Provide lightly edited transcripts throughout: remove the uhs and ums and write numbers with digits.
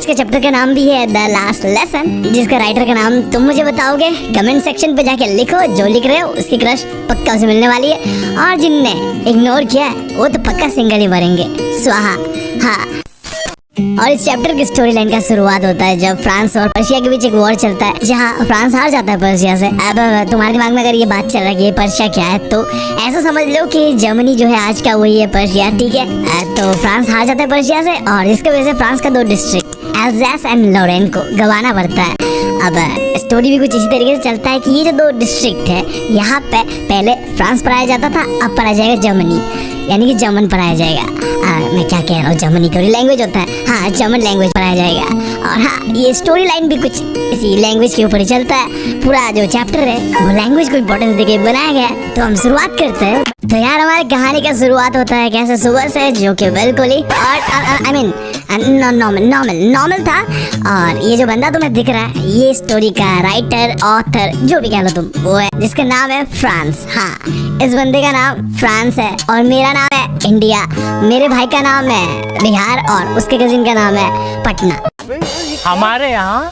आज के चैप्टर का नाम भी है द लास्ट लेसन, जिसका राइटर का नाम तुम मुझे बताओगे। कमेंट सेक्शन पे जाके लिखो, जो लिख रहे हो उसकी क्रश पक्का उसे मिलने वाली है, और जिनने इग्नोर किया है वो तो पक्का सिंगल ही मरेंगे। स्वाहा। हाँ, और इस चैप्टर की स्टोरी लाइन का शुरुआत होता है जब फ्रांस और पर्शिया के बीच एक वॉर चलता है, जहाँ फ्रांस हार जाता है पर्शिया से। अब तुम्हारे दिमाग में अगर ये बात चल रहा है कि ये पर्शिया क्या है, तो ऐसा समझ लो कि जर्मनी जो है आज का वही है पर्शिया, ठीक है। तो फ्रांस हार जाता है पर्शिया से, और इसकी वजह से फ्रांस का 2 डिस्ट्रिक्ट एल्ज़ास एंड लॉरेन को गंवाना पड़ता है। अब स्टोरी भी कुछ इसी तरीके से चलता है कि ये जो 2 डिस्ट्रिक्ट है, यहाँ पे पहले फ्रांस पढ़ाया जाता था, अब पढ़ाया जाएगा जर्मनी, यानी कि जर्मन पढ़ाया जाएगा। मैं क्या कह रहा हूँ, जर्मनी तो लैंग्वेज होता है, हाँ जर्मन लैंग्वेज पढ़ाया जाएगा। और हाँ, ये स्टोरी लाइन भी कुछ इसी लैंग्वेज के ऊपर ही चलता है। पूरा जो चैप्टर है वो लैंग्वेज को इम्पोर्टेंस देके बनाया गया है। तो हम शुरुआत करते हैं। तो यार हमारी कहानी का शुरुआत होता है कैसे, सुबह से, जो कि बिल्कुल ही नॉर्मल था। और ये जो बंदा तुम्हें दिख रहा है, ये स्टोरी का राइटर, ऑथर, जो भी कह लो तुम, वो है जिसका नाम है फ्रांस। हाँ, इस बंदे का नाम फ्रांस है और मेरा नाम है इंडिया। मेरे भाई का नाम है बिहार और उसके कजिन का नाम है पटना। हमारे यहाँ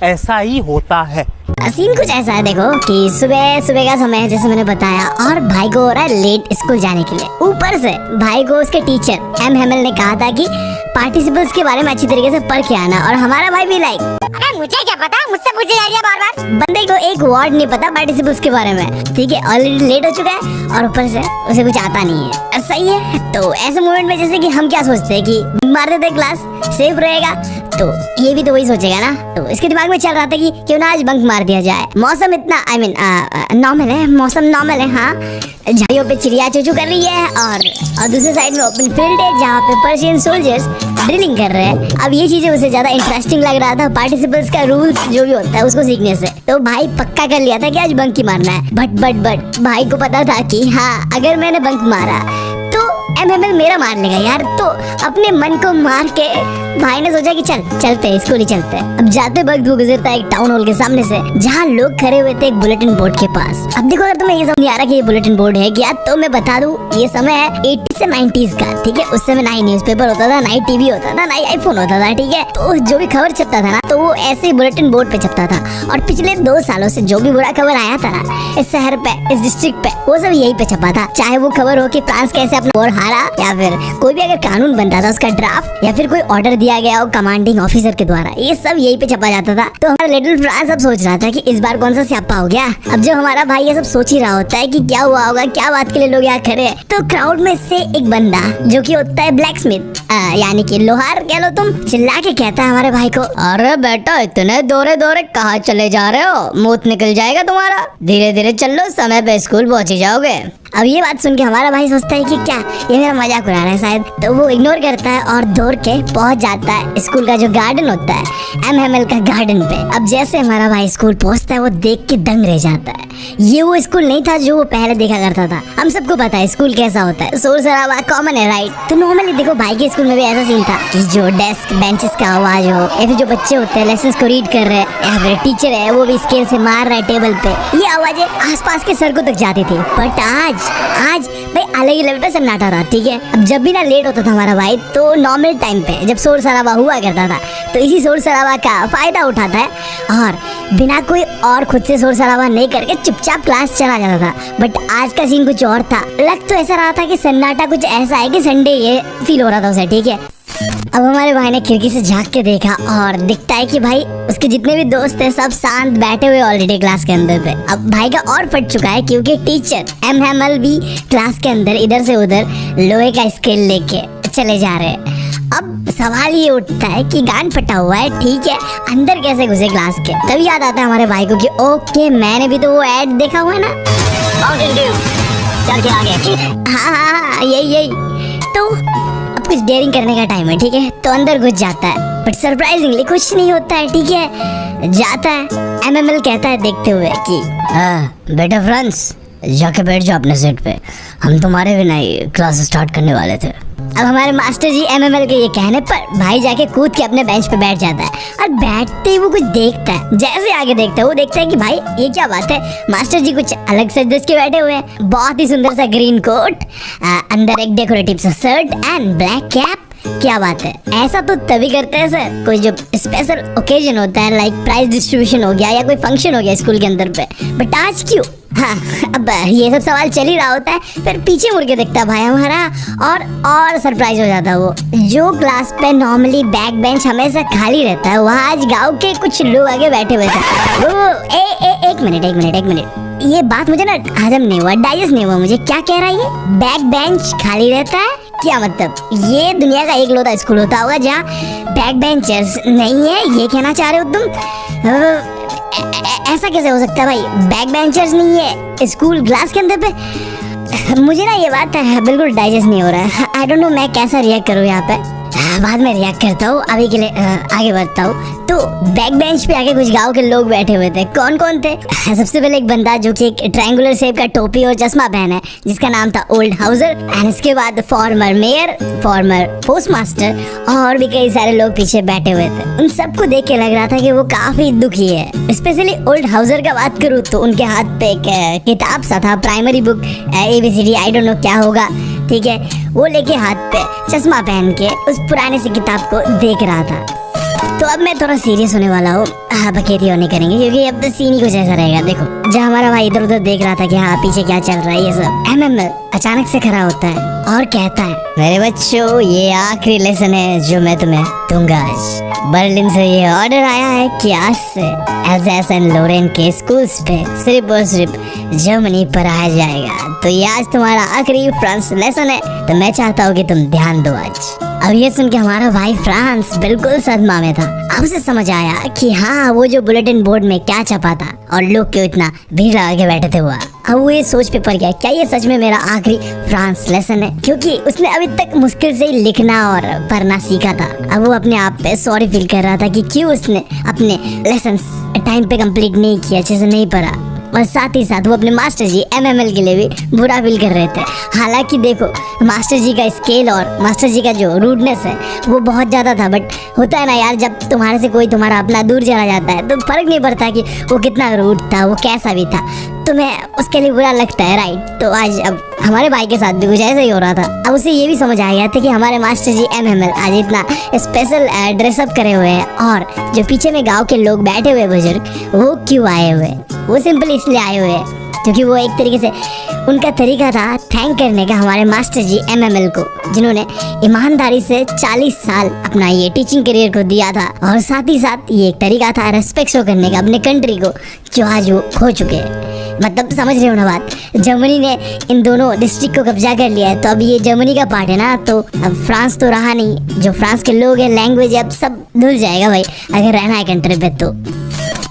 ऐसा ही होता है। सीन कुछ ऐसा है देखो कि सुबह का समय है जैसे मैंने बताया, और भाई को हो रहा है लेट स्कूल जाने के लिए। ऊपर से भाई को उसके टीचर एम हेमल ने कहा था कि पार्टिसिपल्स के बारे में अच्छी तरीके से पढ़ के आना, और हमारा भाई भी लाइक, अरे मुझे क्या पता, मुझसे पूछे जा रही है बार-बार। बंदे को एक वर्ड नहीं पता पार्टिसिपल्स के बारे में, ठीक है। ऑलरेडी लेट हो चुका है और ऊपर से उसे कुछ आता नहीं है। सही है। तो ऐसे मोमेंट में जैसे कि हम क्या सोचते हैं कि मार देते क्लास, सेफ रहेगा, तो ये भी तो वही सोचेगा ना। तो इसके दिमाग में चल रहा था कि क्यों ना आज बंक मार दिया जाए। मौसम इतना नॉर्मल है, मौसम नॉर्मल है। हाँ, झाड़ियों पे चिड़िया चूचू कर रही है, और दूसरी साइड में ओपन फील्ड है जहाँ पे पर्शियन सोल्जर्स ड्रिलिंग कर रहे हैं। अब ये चीजें उसे ज्यादा इंटरेस्टिंग लग रहा था पार्टिसिपल्स का रूल्स जो भी होता है उसको सीखने से। तो भाई पक्का कर लिया था कि आज बंक ही मारना है। बट भाई को पता था कि हाँ, अगर मैंने बंक मारा तो एमएमएल मेरा मार लेगा यार। तो अपने मन को मार के भाई ने सोचा कि चलते हैं, स्कूल ही चलते हैं। अब जाते वक्त वो गुजरता है एक टाउन हॉल के सामने से, जहाँ लोग खड़े हुए थे एक बुलेटिन बोर्ड के पास। अब देखो, अगर तुम्हें ये समझ नहीं आ रहा कि ये बुलेटिन बोर्ड है क्या, तो मैं बता दूं, ये समय है 80 से 90s का, ठीक है। उस समय ना ही न्यूज़पेपर होता था, ना ही टीवी होता था, ना ही आईफोन होता था, ठीक है। तो जो भी खबर छपता था ना, तो वो ऐसे बुलेटिन बोर्ड पे छपता था। और पिछले 2 सालों से जो भी बुरा खबर आया था ना इस शहर पे, इस डिस्ट्रिक्ट पे, वो सब यही पे छपा था। चाहे वो खबर हो कि फ्रांस कैसे अपना वॉर हारा, या फिर कोई भी अगर कानून बनता था उसका ड्राफ्ट, या फिर कोई ऑर्डर दिया गया हो कमांडिंग ऑफिसर के द्वारा, ये सब यही पे छपा जाता था। तो हमारा लिटिल फ्रांस अब सोच रहा था कि इस बार कौन सा स्यापा हो गया। अब जब हमारा भाई ये सब सोच ही रहा होता है कि क्या हुआ होगा, क्या बात के लिए लोग यहाँ खड़े हैं, तो क्राउड में से एक बंदा जो कि होता है ब्लैक स्मिथ, यानी कि लोहार कह लो तुम, चिल्ला के कहता है हमारे भाई को, अरे बेटा इतने दौरे कहाँ चले जा रहे हो, मुंह निकल जाएगा तुम्हारा, धीरे धीरे चलो, समय पे स्कूल पहुँच ही जाओगे। अब ये बात सुन के हमारा भाई सोचता है कि क्या ये मेरा मजाक उड़ा रहा है शायद, तो वो इग्नोर करता है और दौड़ के पहुंच जाता है स्कूल का जो गार्डन होता है, एमएमएल का गार्डन पे। अब जैसे हमारा भाई स्कूल पहुंचता है, वो देख के दंग रह जाता है। ये वो स्कूल नहीं था जो वो पहले देखा करता था। हम सबको पता है स्कूल कैसा होता है, शोर शराबा कॉमन है, राइट। तो नॉर्मली देखो भाई के स्कूल में भी ऐसा सीन था कि जो डेस्क बेंचेस का आवाज हो, या फिर जो बच्चे होते हैं लेसन्स को रीड कर रहे हैं, या फिर टीचर है वो भी स्केल से मार रहा है टेबल पे, ये आवाजें आसपास के सड़कों तक जाती थी। बट आज भाई अलग ही लेवल पे सन्नाटा था, ठीक है। अब जब भी ना लेट होता था हमारा भाई, तो नॉर्मल टाइम पे जब शोर शराबा हुआ करता था, तो इसी शोर शराबा का फायदा उठाता है और बिना कोई और खुद से शोर शराबा नहीं करके चुपचाप क्लास चला जाता था। बट आज का सीन कुछ और था। लग तो ऐसा रहा था कि सन्नाटा कुछ ऐसा है कि संडे ये फील हो रहा था उसे, ठीक है। अब हमारे भाई ने खिड़की से झांक के देखा और दिखता है कि भाई उसके जितने भी दोस्त हैं सब शांत बैठे हुए ऑलरेडी क्लास के अंदर पे। अब भाई का और फट चुका है क्योंकि टीचर एम हेमल भी क्लास के अंदर इधर से उधर लोहे का स्केल लेके चले जा रहे हैं। अब सवाल ये उठता है कि गांड फटा हुआ है, ठीक है, अंदर कैसे घुसे क्लास के। तभी याद आता है हमारे भाई को कि ओके मैंने भी तो वो ऐड देखा हुआ है ना, चल के आगे। हाँ यही। तो कुछ डेयरिंग करने का टाइम है, ठीक है। तो अंदर घुस जाता है, बट सरप्राइजिंगली कुछ नहीं होता है, ठीक है। जाता है, एमएमएल कहता है देखते हुए कि बेटा फ्रांस जाके बैठ जाओ अपने सीट पे, हम तुम्हारे बिना ही क्लास स्टार्ट करने वाले थे। अब हमारे मास्टर जी एमएमएल के ये कहने पर भाई जाके कूद के अपने बेंच पे बैठ जाता है, और बैठते ही वो कुछ देखता है। जैसे आगे देखता है वो देखता है कि भाई ये क्या बात है, मास्टर जी कुछ अलग से के बैठे हुए हैं। बहुत ही सुंदर सा ग्रीन कोट, अंदर एक डेकोरेटिव सा शर्ट एंड ब्लैक कैप, क्या बात है, ऐसा तो तभी करते हैं सर, कोई जो स्पेशल ओकेजन होता है, लाइक प्राइज डिस्ट्रीब्यूशन हो गया या कोई फंक्शन हो गया स्कूल के अंदर पे, बट आज क्यों? हाँ, अब ये सब सवाल चल ही रहा होता है, फिर पीछे मुड़ के देखता भाई हमारा और सरप्राइज हो जाता है। वो जो क्लास पे नॉर्मली बैक बेंच हमेशा खाली रहता है, वहाँ आज गांव के कुछ लोग आगे बैठे हुए थे। वो एक मिनट, ये बात मुझे ना हजम नहीं हुआ, डाइजेस्ट नहीं हुआ मुझे, क्या कह रहा है ये? बैक बेंच खाली रहता है, क्या मतलब? ये दुनिया का एक लौता स्कूल होता होगा जहाँ बैक बेंचर्स नहीं है, ये कहना चाह रहे हो तुम? ऐसा कैसे हो सकता है भाई, बैक बेंचर्स नहीं है स्कूल क्लास के अंदर पे? मुझे ना ये बात बिल्कुल डाइजेस्ट नहीं हो रहा है। आई डोंट नो मैं कैसा रिएक्ट करूँ यहाँ पे, बाद में रिएक्ट करता हूँ, अभी के लिए आगे बढ़ता हूँ। तो बैक बेंच पे आके कुछ गांव के लोग बैठे हुए थे। कौन कौन थे? सबसे पहले एक बंदा जो कि एक ट्रायंगुलर शेप का टोपी और चश्मा पहना है, जिसका नाम था ओल्ड हाउसर। एंड इसके बाद farmer mayor, farmer post master और भी कई सारे लोग पीछे बैठे हुए थे। उन सबको देख के लग रहा था कि वो काफी दुखी है। स्पेशली ओल्ड हाउसर का बात करूँ तो उनके हाथ पे एक किताब सा था, primary book ABCD, I don't know क्या होगा, ठीक है, वो लेके हाथ पे चश्मा पहन के उस पुराने सी किताब को देख रहा था। तो अब मैं थोड़ा सीरियस होने वाला हूँ, बकेती होने करेंगे, क्योंकि अब तो सीन ही कुछ ऐसा रहेगा। देखो, जहाँ हमारा भाई इधर उधर देख रहा था कि हाँ पीछे क्या चल रहा है ये सब, MML अचानक से खड़ा होता है और कहता है, मेरे बच्चों ये आखिरी लेसन है जो मैं तुम्हें दूंगा आज। बर्लिन से ये ऑर्डर आया है कि आज से एल्ज़ेस एंड लोरेन के स्कूल्स पे सिर्फ और सिर्फ जर्मनी पढ़ाया जाएगा। तो ये आज तुम्हारा आखिरी फ्रांस लेसन है, तो मैं चाहता हूँ कि तुम ध्यान दो आज। अब ये सुन के हमारा भाई फ्रांस बिल्कुल सदमा में था। अब उसे समझ आया कि हाँ वो जो बुलेटिन बोर्ड में क्या छपा था और लोग क्यों इतना भीड़ लगा के बैठे थे हुआ। अब वो ये सोच पे पड़ गया, क्या ये सच में मेरा आखिरी फ्रांस लेसन है? क्योंकि उसने अभी तक मुश्किल से ही लिखना और पढ़ना सीखा था। अब वो अपने आप पे सॉरी फील कर रहा था कि क्यों उसने अपने लेसन टाइम पे कंप्लीट नहीं किया, अच्छे से नहीं पढ़ा। और साथ ही साथ वो अपने मास्टर जी MML के लिए भी बुरा फील कर रहे थे। हालांकि देखो, मास्टर जी का स्केल और मास्टर जी का जो रूडनेस है वो बहुत ज़्यादा था, बट होता है ना यार, जब तुम्हारे से कोई तुम्हारा अपना दूर चला जाता है तो फर्क नहीं पड़ता कि वो कितना रूड था, वो कैसा भी था, तुम्हें उसके लिए बुरा लगता है, राइट? तो आज अब हमारे भाई के साथ भी कुछ ऐसा ही हो रहा था। अब उसे ये भी समझ आ गया था कि हमारे मास्टर जी MML आज इतना स्पेशल ड्रेसअप करे हुए हैं, और जो पीछे में गांव के लोग बैठे हुए बुजुर्ग, वो क्यों आए हुए? वो सिंपल इसलिए आए हुए हैं क्योंकि वो एक तरीके से उनका तरीका था थैंक करने का हमारे मास्टर जी MML को, जिन्होंने ईमानदारी से 40 साल अपना ये टीचिंग करियर को दिया था। और साथ ही साथ ये एक तरीका था रेस्पेक्ट शो करने का अपने कंट्री को, जो आज वो खो चुके हैं। मतलब समझ रहे हो ना बात? जर्मनी ने इन दोनों डिस्ट्रिक्ट को कब्जा कर लिया है, तो अब ये जर्मनी का पार्ट है ना, तो अब फ्रांस तो रहा नहीं। जो फ्रांस के लोग हैं, लैंग्वेज अब सब धुल जाएगा भाई, अगर रहना है कंट्री पे। तो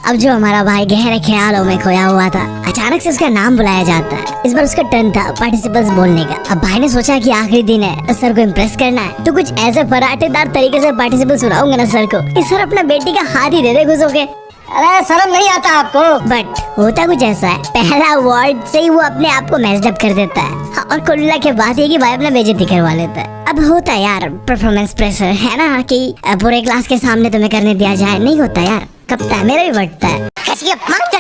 अब जो हमारा भाई गहरे ख्यालों में खोया हुआ था, अचानक से उसका नाम बुलाया जाता है। इस बार उसका टर्न था पार्टिसिपल्स बोलने का। अब भाई ने सोचा कि आखिरी दिन है, सर को इम्प्रेस करना है, तो कुछ ऐसे फराटेदार तरीके से पार्टिसिपल्स सुनाऊंगा ना सर को कि सर अपना बेटी का हाथ ही दे दे खुश होके। अरे शर्म नहीं आता आपको? बट होता कुछ ऐसा है, पहला वर्ड से ही वो अपने आप को मैच अप कर देता है। हाँ, और कुल्ला के बात ये कि भाई अपना बेइज्जती करवा लेता है। अब होता है यार परफॉर्मेंस प्रेशर, है ना, कि पूरे क्लास के सामने तुम्हें करने दिया जाए, नहीं होता यार, कपता है, मेरा भी बढ़ता है।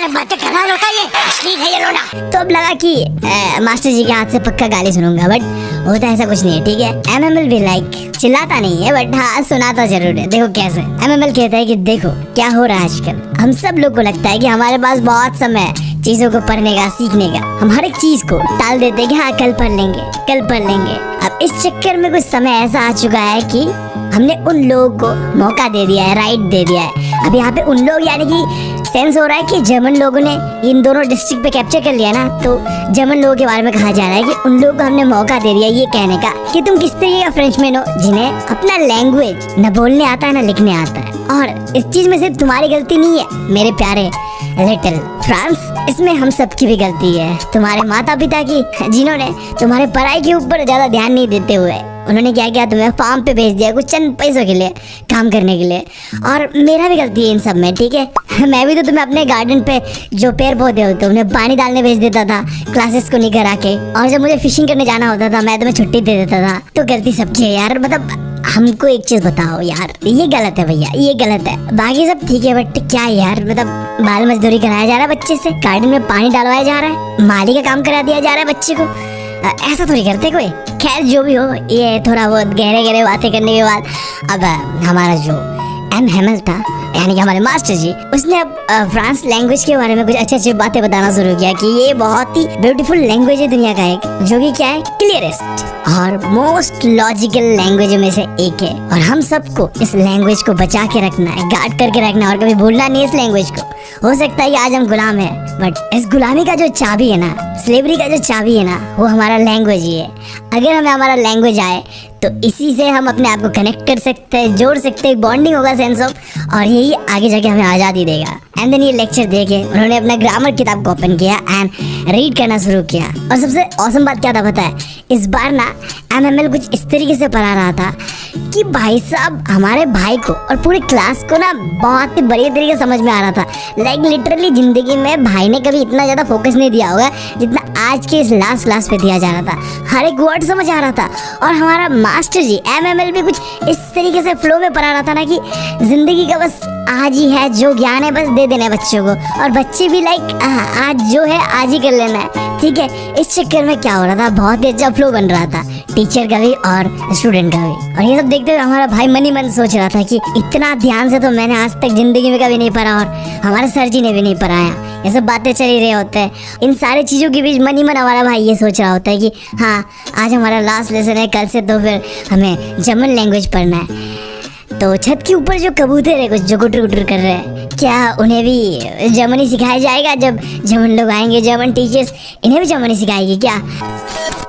बातें करना होता है, असली है ये लोना। तो अब लगा कि मास्टर जी के हाथ से पक्का गाली सुनूंगा, बट होता ऐसा कुछ नहीं है, ठीक है। MML भी लाइक चिल्लाता नहीं है, बट हाँ सुनाता जरूर है। देखो कैसे MML कहता है कि देखो क्या हो रहा है आजकल, हम सब लोग को लगता है कि हमारे पास बहुत समय है चीजों को पढ़ने का, सीखने का। हम हर एक चीज को टाल देते हैं कि हाँ कल पढ़ लेंगे, कल पढ़ लेंगे। अब इस चक्कर में कुछ समय ऐसा आ चुका है कि हमने उन लोगों को मौका दे दिया है, राइट दे दिया है। अब यहाँ पे उन लोग यानी कि सेंस हो रहा है कि जर्मन लोगों ने इन दोनों डिस्ट्रिक्ट पे कैप्चर कर लिया ना, तो जर्मन लोगों के बारे में कहा जा रहा है कि उन लोगों को हमने मौका दे दिया ये कहने का कि तुम किस तरीके का फ्रेंचमैन हो जिन्हें अपना लैंग्वेज न बोलने आता है न लिखने आता है। और इस चीज में सिर्फ तुम्हारी गलती नहीं है मेरे प्यारे लिटिल फ्रांस, इसमें हम सबकी भी गलती है, तुम्हारे माता पिता की, जिन्होंने तुम्हारे पढ़ाई के ऊपर ज्यादा ध्यान नहीं देते हुए उन्होंने क्या किया, तुम्हें फार्म पे भेज दिया कुछ चंद पैसों के लिए, काम करने के लिए। और मेरा भी गलती है इन सब में, ठीक है। मैं भी तो तुम्हें अपने गार्डन पे जो पेड़ पौधे होते उन्हें पानी डालने भेज देता था क्लासेस को नहीं करा के, और जब मुझे फिशिंग करने जाना होता था मैं तुम्हें छुट्टी दे देता था। तो गलती सबकी है यार। मतलब हमको एक चीज बताओ यार, ये गलत है भैया, ये गलत है। बाकी सब ठीक है, बट क्या है यार, मतलब बाल मजदूरी कराया जा रहा है बच्चे से, गार्डन में पानी डालवाया जा रहा है, माली का काम करा दिया जा रहा है बच्चे को। ऐसा थोड़ी करते कोई। खैर जो भी हो, ये थोड़ा बहुत गहरे गहरे बातें करने के बाद अब हमारा जो एम हेमल था यानी कि हमारे मास्टर जी, उसने अब फ्रांस लैंग्वेज के बारे में कुछ अच्छी अच्छी बातें बताना शुरू किया कि ये बहुत ही ब्यूटीफुल लैंग्वेज है दुनिया का एक, जो कि क्या है, क्लियरेस्ट और मोस्ट लॉजिकल लैंग्वेज में से एक है। और हम सबको इस लैंग्वेज को बचा के रखना है, गार्ड करके रखना है और कभी भूलना नहीं इस लैंग्वेज को। हो सकता है कि आज हम गुलाम हैं, बट इस गुलामी का जो चाबी है ना, स्लेवरी का जो चाबी है ना, वो हमारा लैंग्वेज ही है। अगर हमें हमारा लैंग्वेज आए तो इसी से हम अपने आप को कनेक्ट कर सकते हैं, जोड़ सकते हैं, बॉन्डिंग होगा, सेंस ऑफ, और यही आगे जाके हमें आज़ादी देगा। एंड देन ये लेक्चर देके उन्होंने अपना ग्रामर किताब को ओपन किया एंड रीड करना शुरू किया। और सबसे औसम बात क्या था पता है, इस बार ना एमएमएल कुछ इस तरीके से पढ़ा रहा था कि भाई साहब हमारे भाई को और पूरे क्लास को ना बहुत ही बढ़िया तरीके से समझ में आ रहा था। लाइक लिटरली जिंदगी में भाई ने कभी इतना ज़्यादा फोकस नहीं दिया होगा जितना आज के इस लास्ट क्लास पे दिया जा रहा था। हर एक वर्ड समझ आ रहा था। और हमारा मास्टर जी एमएमएल भी कुछ इस तरीके से फ्लो में पढ़ा रहा था ना कि जिंदगी का बस आज ही है, जो ज्ञान है बस दे देना है बच्चों को, और बच्चे भी लाइक आज जो है आज ही कर लेना है, ठीक है। इस चक्कर में क्या हो रहा था, बहुत ही अच्छा फ्लो बन रहा था, टीचर का भी और स्टूडेंट का भी। और ये सब देखते हुए हमारा भाई मन ही मन सोच रहा था कि इतना ध्यान से तो मैंने आज तक जिंदगी में कभी नहीं पढ़ा, और हमारे सर जी ने भी नहीं पढ़ाया। ये सब बातें चल ही रहे होते हैं। इन सारी चीज़ों के बीच मन ही मन हमारा भाई ये सोच रहा होता है कि हाँ आज हमारा लास्ट लेसन है, कल से तो फिर हमें जर्मन लैंग्वेज पढ़ना है। तो छत के ऊपर जो कबूतर है कुछ जो गुटर गुटर कर रहे हैं, क्या उन्हें भी जर्मनी सिखाया जाएगा? जब जर्मन लोग आएंगे, जर्मन टीचर्स, इन्हें भी जर्मनी सिखाएगी क्या?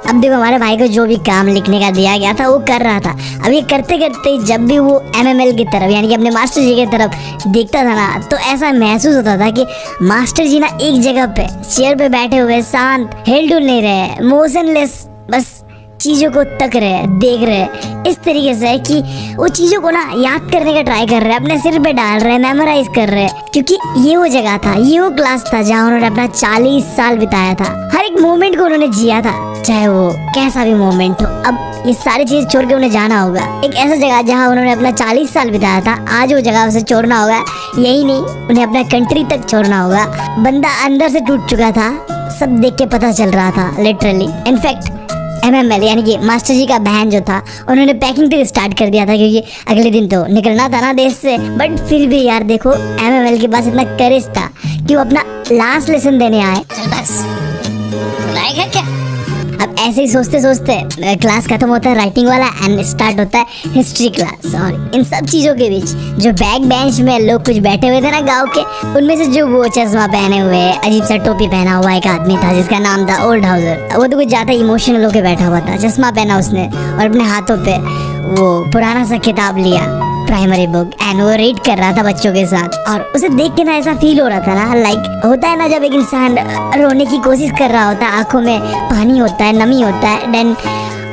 अब देखो हमारे भाई को जो भी काम लिखने का दिया गया था वो कर रहा था। अब ये करते करते जब भी वो एमएमएल की तरफ यानी कि अपने मास्टर जी की तरफ देखता था ना, तो ऐसा महसूस होता था कि मास्टर जी ना एक जगह पे चेयर पे बैठे हुए शांत, हिल डुल नहीं रहे, मोशनलेस, बस चीज़ों को तक रहे, देख रहे, इस तरीके से कि वो चीज़ों को ना याद करने का ट्राई कर रहे हैं, अपने सिर पे डाल रहे हैं, मेमोराइज कर रहे हैं। क्योंकि ये वो जगह था, ये वो क्लास था जहाँ उन्होंने अपना 40 साल बिताया था। हर एक मोमेंट को उन्होंने जिया था, चाहे वो कैसा भी मोमेंट हो। अब ये सारी चीज़ छोड़ के उन्हें जाना होगा एक ऐसा जगह जहाँ उन्होंने अपना 40 साल बिताया था। आज वो जगह उसे छोड़ना होगा, यही नहीं उन्हें अपना कंट्री तक छोड़ना होगा। बंदा अंदर से टूट चुका था, सब देख के पता चल रहा था लिटरली। इनफैक्ट एमएमएल यानी कि मास्टर जी का बहन जो था, उन्होंने पैकिंग तक स्टार्ट कर दिया था क्योंकि अगले दिन तो निकलना था ना देश से। बट फिर भी यार देखो एमएमएल के पास इतना करेज था कि वो अपना लास्ट लेसन देने आए। चल बस बुलाएगा क्या? अब ऐसे ही सोचते सोचते क्लास खत्म होता है राइटिंग वाला एंड स्टार्ट होता है हिस्ट्री क्लास। और इन सब चीज़ों के बीच जो बैक बेंच में लोग कुछ बैठे हुए थे ना गांव के, उनमें से जो वो चश्मा पहने हुए अजीब सा टोपी पहना हुआ एक आदमी था जिसका नाम था ओल्ड हाउसर। वो तो कुछ ज़्यादा इमोशनल होकर बैठा हुआ था, चश्मा पहना उसने और अपने हाथों पे वो पुराना सा किताब लिया, प्राइमरी बुक, एंड वो रीड कर रहा था बच्चों के साथ। और उसे देख के ना ऐसा फील हो रहा था ना, लाइक होता है ना जब एक इंसान रोने की कोशिश कर रहा होता है, आंखों में पानी होता है, नमी होता है, देन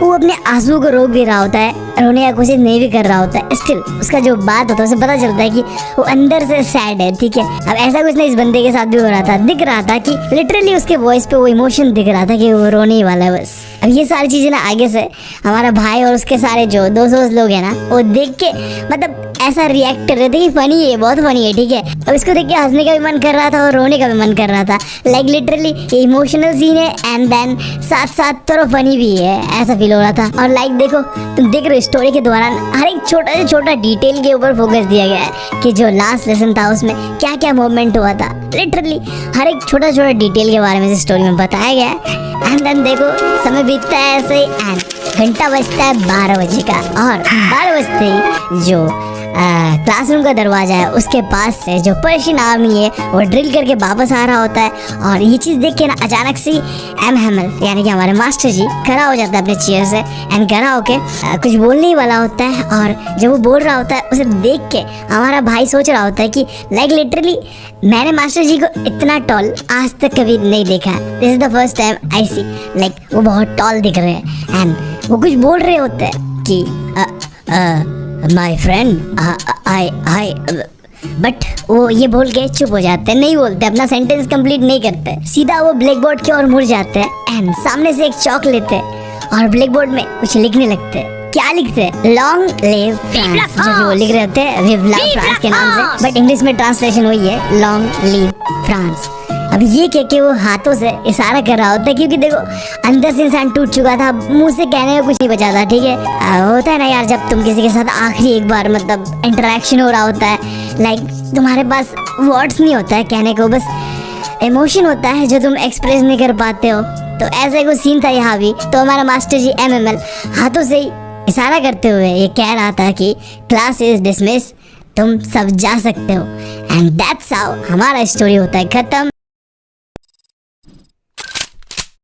वो अपने आंसू को रोक भी रहा होता है, रोने की कोशिश नहीं भी कर रहा होता है, स्टिल उसका जो बात होता है उसे पता चलता है कि वो अंदर से सैड है, ठीक है। अब ऐसा कुछ नहीं इस बंदे के साथ भी हो रहा था, दिख रहा था कि लिटरली उसके वॉइस पे वो इमोशन दिख रहा था कि वो रोने ही वाला है बस। अब ये सारी चीज़ें ना आगे से हमारा भाई और उसके सारे जो 200 लोग हैं ना, वो देख के मतलब ऐसा रिएक्ट कर रहे थे कि फनी है, बहुत फनी है, ठीक है। अब इसको देख के हंसने का भी मन कर रहा था और रोने का भी मन कर रहा था। लाइक लिटरली इमोशनल सीन है एंड देन साथ साथ थोड़ा फनी भी है, ऐसा फील हो रहा था। और लाइक देखो तुम देख रहे हो स्टोरी के दौरान हर एक छोटा से छोटा डिटेल के ऊपर फोकस दिया गया है कि जो लास्ट लेसन था उसमें क्या क्या मूवमेंट हुआ था। लिटरली हर एक छोटा छोटा डिटेल के बारे में इस स्टोरी में बताया गया है। एंड देन देखो समय बीतता है ऐसे ही एंड घंटा बजता है 12 बजे का, और 12 बजते ही जो क्लासरूम का दरवाजा है उसके पास से जो पर्शियन आर्मी है वो ड्रिल करके वापस आ रहा होता है। और ये चीज़ देख के ना अचानक से एम हेमल यानी कि हमारे मास्टर जी खड़ा हो जाता है अपने चेयर से एंड खड़ा होके कुछ बोलने ही वाला होता है। और जब वो बोल रहा होता है उसे देख के हमारा भाई सोच रहा होता है कि लाइक लिटरली मैंने मास्टर जी को इतना टॉल आज तक कभी नहीं देखा, this is the first time I see. Like वो बहुत टॉल दिख रहे हैं एंड वो कुछ बोल रहे होते हैं कि माई फ्रेंड आई बट वो ये बोल के चुप हो जाते हैं, नहीं बोलते, अपना सेंटेंस कंप्लीट नहीं करते, सीधा वो ब्लैक बोर्ड की ओर मुड़ जाते हैं एंड सामने से एक चौक लेते हैं और ब्लैक बोर्ड में कुछ लिखने लगते हैं। क्या लिखते हैं? लॉन्ग लिव फ्रांस, जो कि वो लिख रहे होते हैं विव ला फ्रांस के नाम से, बट इंग्लिश में ट्रांसलेशन वही है लॉन्ग लिव फ्रांस। अब ये कह के वो हाथों से इशारा कर रहा होता है, क्योंकि देखो अंदर से इंसान टूट चुका था, मुंह से कहने का कुछ नहीं बचा था, ठीक है। होता है ना यार, जब तुम किसी के साथ आखिरी एक बार मतलब इंटरेक्शन हो रहा होता है, लाइक तुम्हारे पास वर्ड्स नहीं होता है कहने को, बस इमोशन होता है जो तुम एक्सप्रेस नहीं कर पाते हो। तो ऐसा कुछ सीन था यहाँ भी। तो हमारा मास्टर जी MML हाथों से ही इशारा करते हुए ये कह रहा था कि क्लास इज डिसमिस, तुम सब जा सकते हो। एंड दैट्स हाउ हमारा स्टोरी होता है खत्म।